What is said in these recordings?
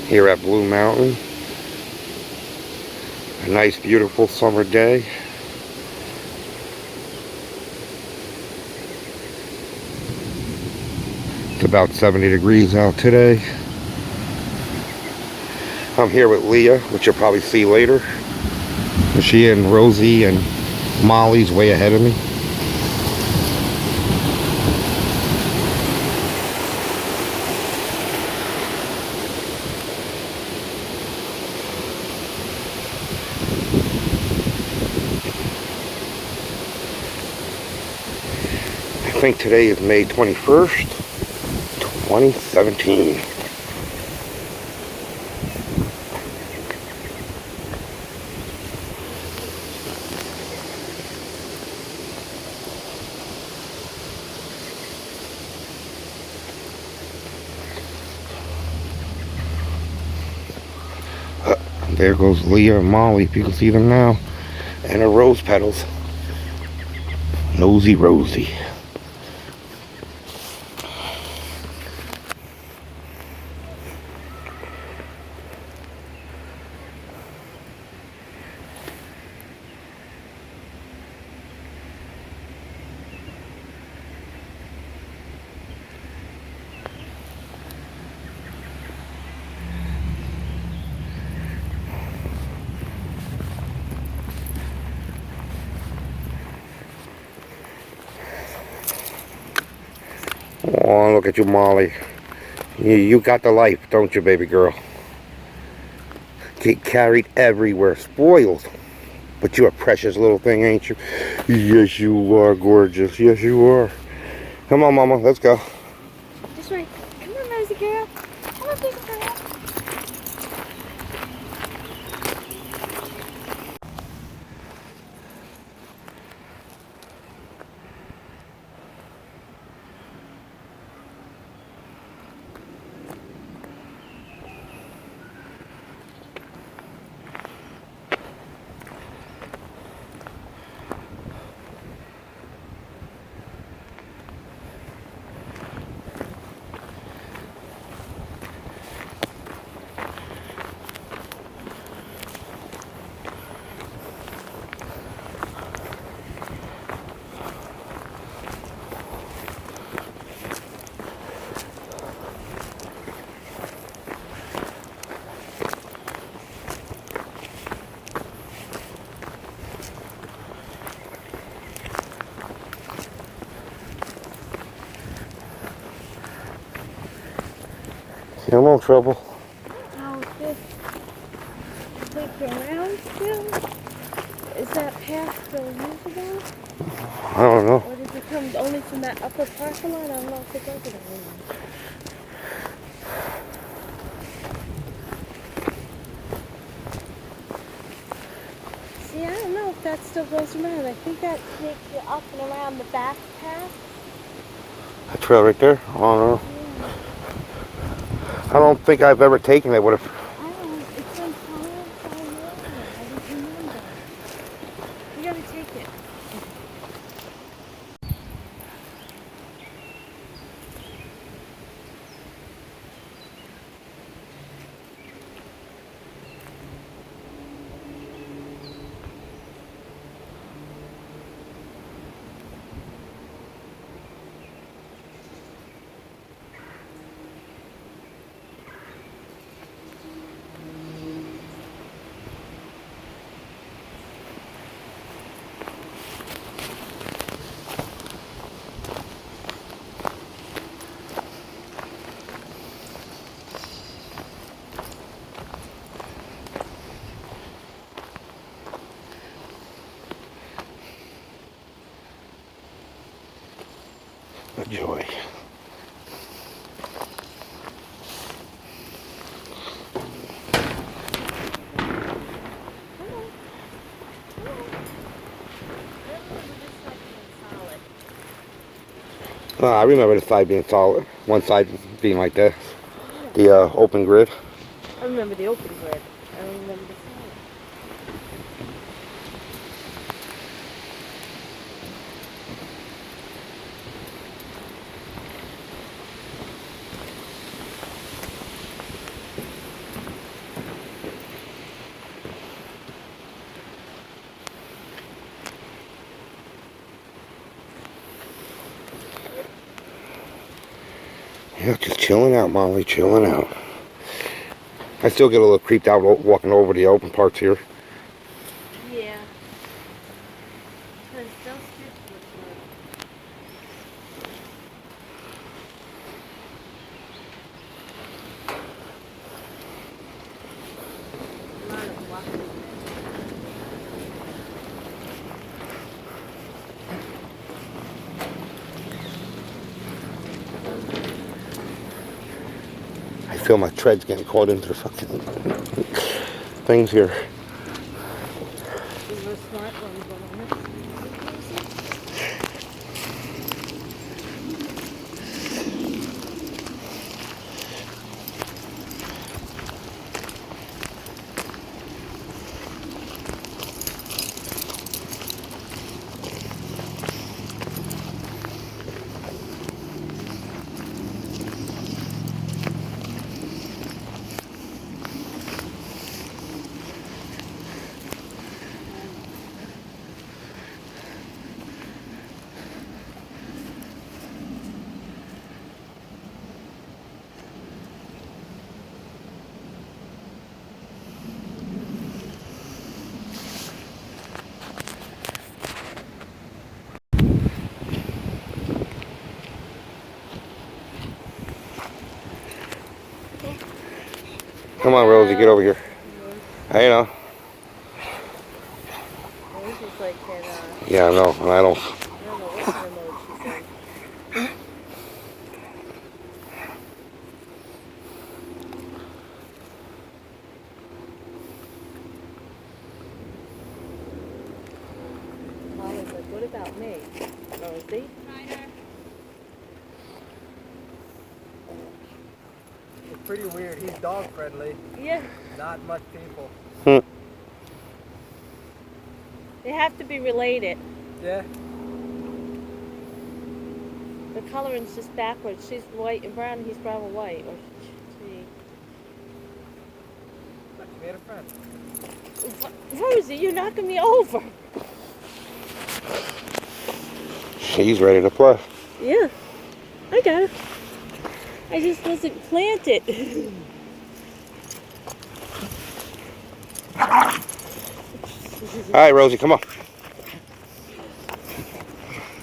here at Blue Mountain. A nice, beautiful summer day. It's about 70 degrees out today. I'm here with Leah, which you'll probably see later. She and Rosie and Molly's way ahead of me. I think today is May 21st, 2017. There goes Leah and Molly, if you can see them now. And her rose petals. Nosy Rosie. Oh, look at you, Molly. You got the life, don't you, baby girl? Get carried everywhere, spoiled. But you're a precious little thing, ain't you? Yes, you are gorgeous. Yes, you are. Come on, Mama, let's go. This way. Come on, Rosie girl. Come on, baby girl. You're in a little trouble. Oh, this take you around still? Is that path still usable? I don't know. Or does it come only from that upper parking lot? I don't know if it does it anymore. See, I don't know if that still goes around. I think that takes you up and around the back path. That trail right there? I don't know. I don't think I've ever taken it. What if? I don't know. It's on fire. I don't remember. You gotta take it. A joy. I remember the side being solid. One side being like this. The open grid. I remember the open grid. I don't remember the side. Yeah, just chilling out, Molly, chilling out. I still get a little creeped out walking over the open parts here. Yeah. Because those kids would work. A lot of walking. I feel my treads getting caught into the fucking things here. These were smart ones on this. Come on, Rosie, get over here. I know. Rosie's like in, Yeah, I know, and I don't. I don't know what kind of mode she's in. Molly's like, what about me? Rosie? It's pretty weird. He's dog friendly. Yeah. Not much people. They have to be related. Yeah. The coloring's just backwards. She's white and brown, and he's brown and white. Or she... Look, you made a friend. Rosie, you're knocking me over. She's ready to play. Yeah, I got it. I just wasn't planted. All right, Rosie, come on.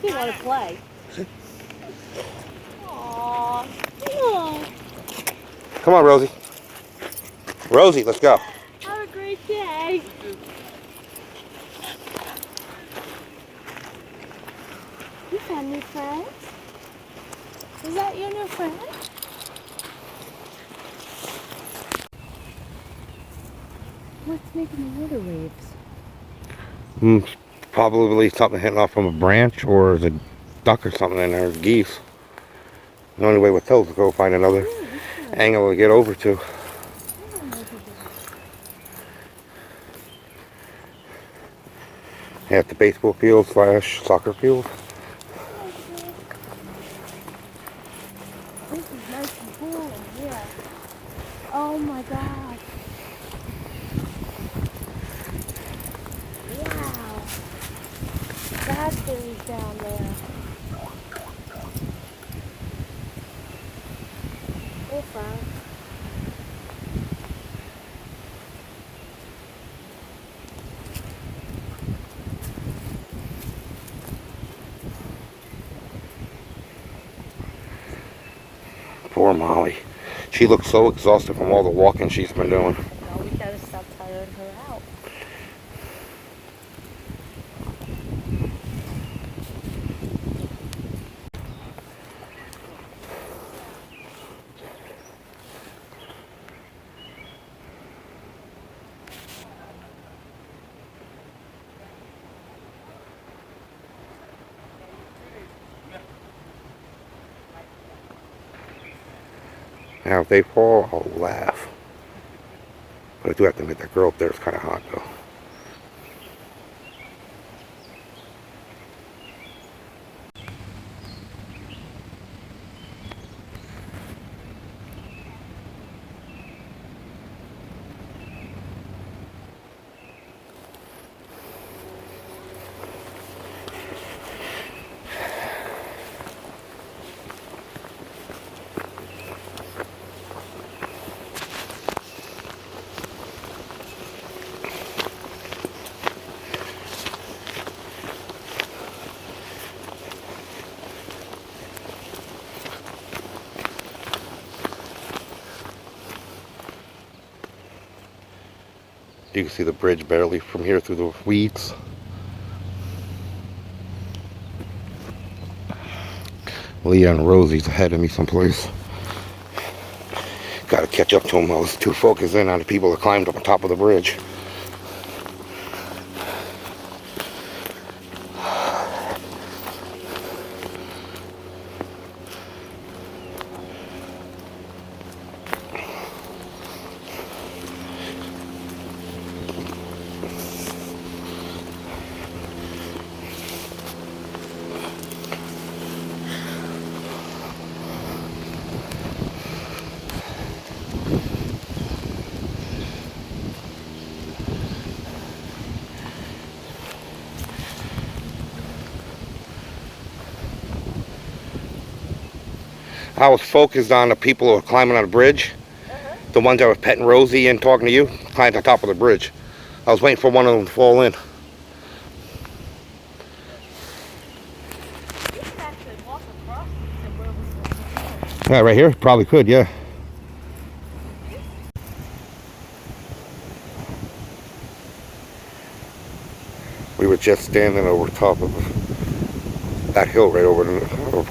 You want to play? Aww. Aww. Come on, Rosie. Rosie, let's go. Have a great day. You found new friends? Is that your new friend? What's making the water waves? Probably something hitting off from a branch, or there's a duck or something in there, geese. The only way with those is go find another angle to get over to. At the baseball field / soccer field. This is nice and cool, yeah. Oh my god. Wow. Raspberries down there. Oh, fun. Poor Molly. She looks so exhausted from all the walking she's been doing. No, we gotta stop tiring her out. Now, if they fall, I'll laugh. But I do have to admit, that girl up there is kind of hot, though. You can see the bridge barely from here through the weeds. Leah and Rosie's ahead of me someplace. Gotta catch up to them. I was too focused in on the people that climbed up on top of the bridge. I was focused on the people who were climbing on the bridge. The ones that were petting Rosie and talking to you, climbed on top of the bridge. I was waiting for one of them to fall in. You could actually walk across to where we were. Yeah, right here? Probably could, yeah. We were just standing over top of that hill right over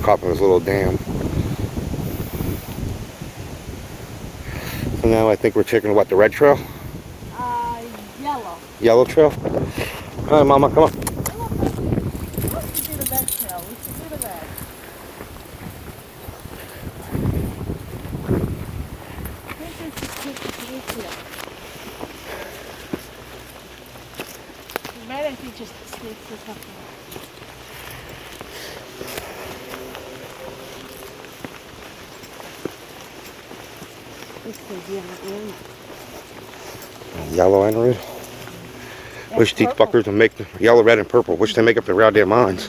top of this little dam. So now I think we're checking what, the red trail? Yellow. Yellow trail? Hi, Mama, come on. We should do the red trail. We should do the red. This is the this here. It might be just the stakes or something. This is Yellow and red. Wish these fuckers would make the yellow, red, and purple. Wish they make up their goddamn minds.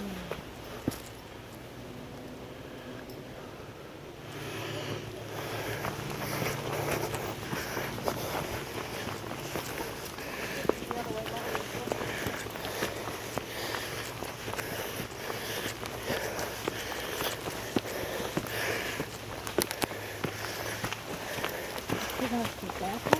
You're going to take that out?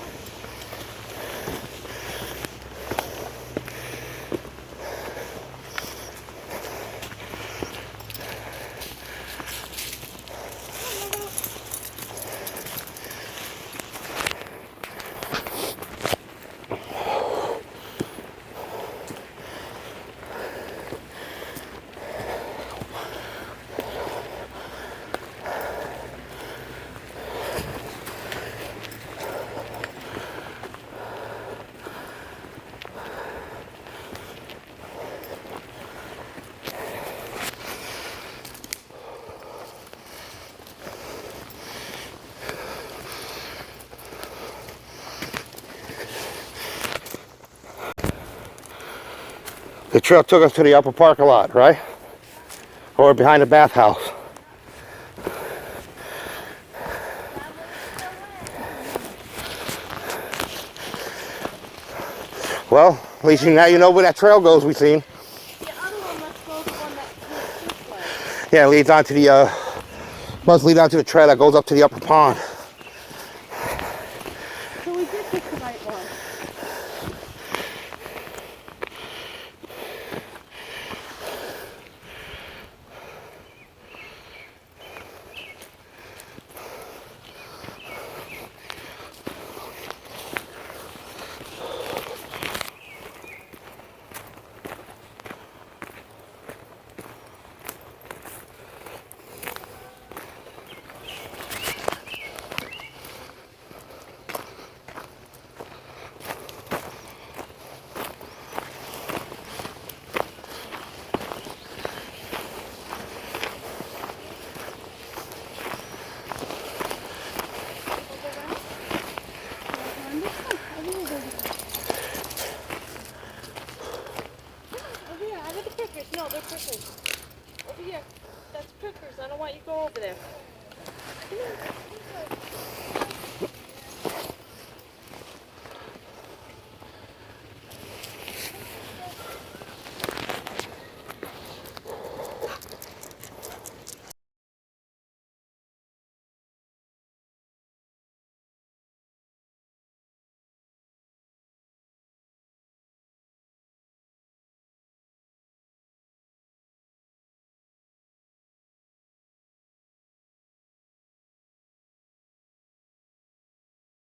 The trail took us to the upper parking lot, right? Or behind the bathhouse. Well, at least now you know where that trail goes we've seen. The other one must go the one that goes this way. Yeah, it leads onto the, must lead onto the trail that goes up to the upper pond. So we did pick the right one. No, they're prickers. Over here. That's prickers. I don't want you to go over there. Come here.